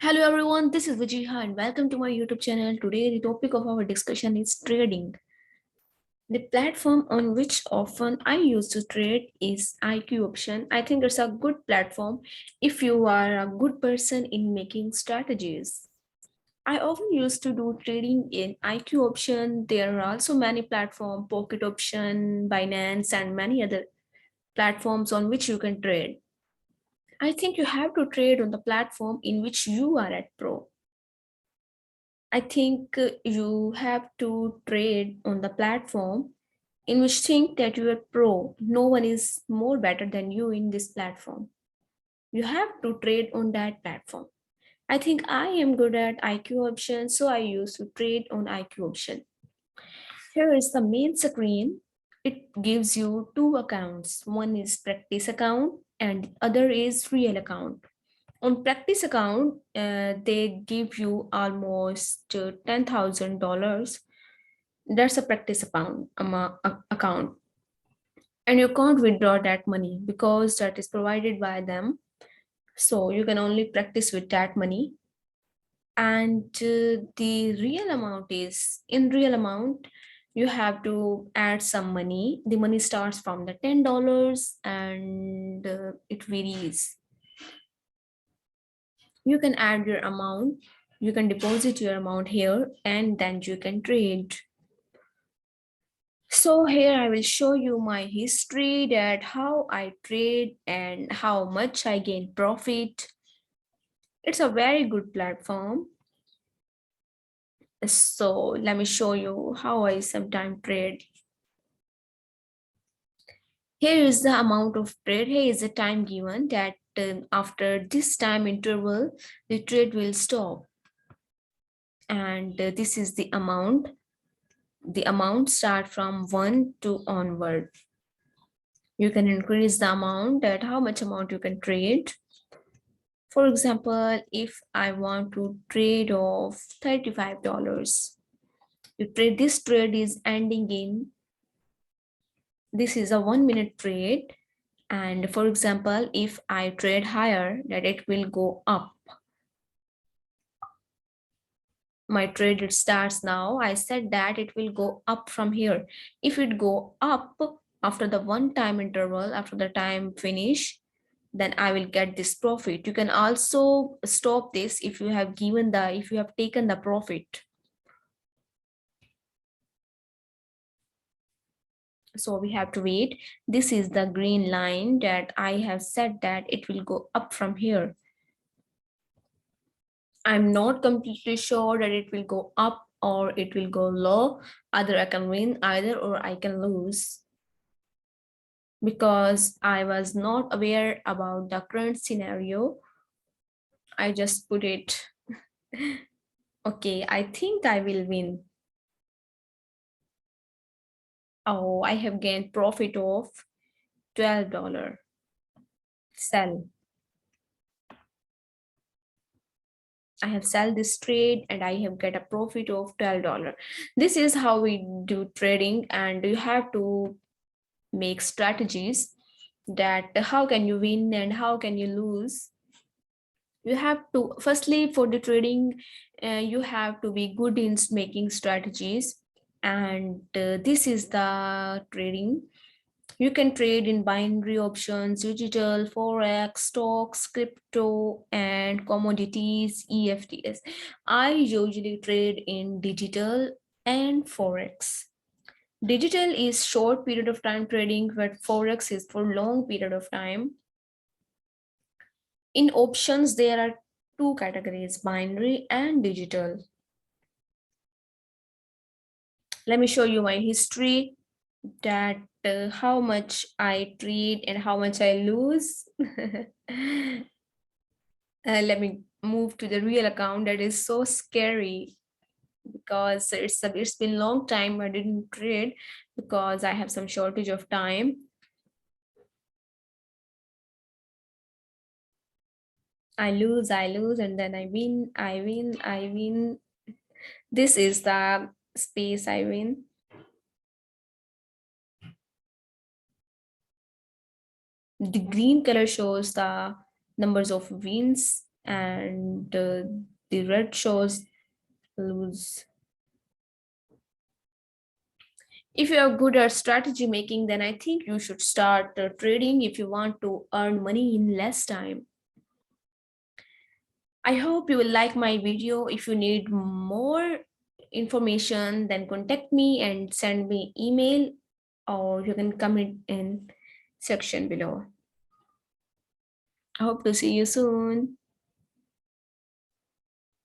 Hello everyone, this is Vijiha and welcome to my YouTube channel. Today the topic of our discussion is trading. The platform on which often I use to trade is iqoption. I think it's a good platform if you are a good person in making strategies. I often used to do trading in iqoption. There are also many platforms, Pocket Option, Binance and many other platforms on which you can trade. I think you have to trade on the platform in which you are at pro. I think you have to trade on the platform in which think that you are pro. No one is more better than you in this platform. You have to trade on that platform. I think I am good at IQ option, so I used to trade on IQ option. Here is the main screen. It gives you two accounts. One is practice account and the other is real account. On practice account, they give you almost $10,000. That's a practice account, and you can't withdraw that money because that is provided by them. So you can only practice with that money. And the real amount is in real amount. You have to add some money. The money starts from the $10 and it varies. You can add your amount, you can deposit your amount here, and then you can trade. So here I will show you my history, that how I trade and how much I gain profit. It's a very good platform. So let me show you how I sometimes trade. Here is the amount of trade. Here is the time given that after this time interval, the trade will stop. And this is the amount. The amount start from 1 to onward. You can increase the amount, that how much amount you can trade. For example, if I want to trade of $35, this trade is ending in, this is a 1 minute trade. And for example, if I trade higher, that it will go up. My trade, it starts now. I said that it will go up from here. If it go up after the one time interval, after the time finish, then I will get this profit. You can also stop this if you have taken the profit. So we have to wait. This is the green line that I have said that it will go up from here. I'm not completely sure that it will go up or it will go low. Either I can win either or I can lose, because I was not aware about the current scenario. I just put it. Okay, I think I will win. Oh, I have gained profit of $12. Sell. I have sell this trade and I have get a profit of $12. This is how we do trading, and you have to make strategies that how can you win and how can you lose. You have to, firstly for the trading, you have to be good in making strategies, and this is the trading. You can trade in binary options, digital, forex, stocks, crypto, and commodities, EFTs. I usually trade in digital and forex. Digital is short period of time trading, but forex is for long period of time. In options, there are two categories, binary and digital. Let me show you my history, that how much I trade and how much I lose. Let me move to the real account. That is so scary because it's been long time I didn't trade because I have some shortage of time. I lose, and then I win, I win. This is the space I win. The green color shows the numbers of wins and the red shows lose. If you are good at strategy making, then I think you should start trading if you want to earn money in less time. I hope you will like my video. If you need more information, then contact me and send me email, or you can comment in section below. I hope to see you soon.